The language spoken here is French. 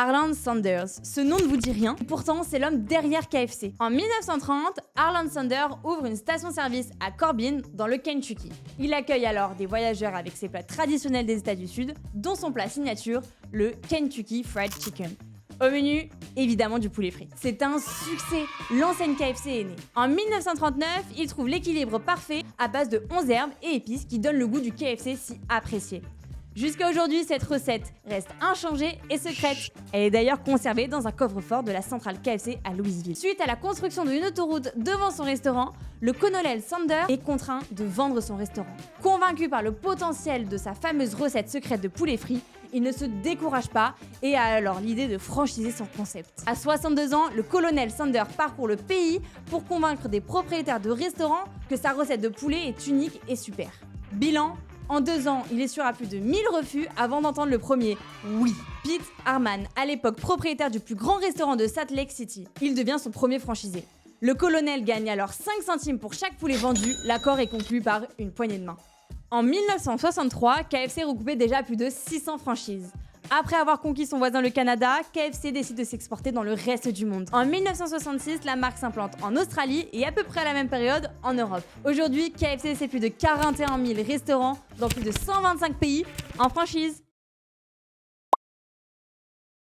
Arlan Sanders. Ce nom ne vous dit rien, pourtant c'est l'homme derrière KFC. En 1930, Arlan Sanders ouvre une station-service à Corbin, dans le Kentucky. Il accueille alors des voyageurs avec ses plats traditionnels des États du Sud, dont son plat signature, le Kentucky Fried Chicken. Au menu, évidemment du poulet frit. C'est un succès, l'enseigne KFC est née. En 1939, il trouve l'équilibre parfait à base de 11 herbes et épices qui donnent le goût du KFC si apprécié. Jusqu'à aujourd'hui, cette recette reste inchangée et secrète. Elle est d'ailleurs conservée dans un coffre-fort de la centrale KFC à Louisville. Suite à la construction d'une autoroute devant son restaurant, le colonel Sanders est contraint de vendre son restaurant. Convaincu par le potentiel de sa fameuse recette secrète de poulet frit, il ne se décourage pas et a alors l'idée de franchiser son concept. À 62 ans, le colonel Sanders parcourt le pays pour convaincre des propriétaires de restaurants que sa recette de poulet est unique et super. Bilan, en 2 ans, il essuiera plus de 1000 refus avant d'entendre le premier « oui ». Pete Harman, à l'époque propriétaire du plus grand restaurant de Salt Lake City, il devient son premier franchisé. Le colonel gagne alors 5 centimes pour chaque poulet vendu, l'accord est conclu par une poignée de main. En 1963, KFC recoupait déjà plus de 600 franchises. Après avoir conquis son voisin le Canada, KFC décide de s'exporter dans le reste du monde. En 1966, la marque s'implante en Australie et à peu près à la même période en Europe. Aujourd'hui, KFC c'est plus de 41 000 restaurants dans plus de 125 pays en franchise.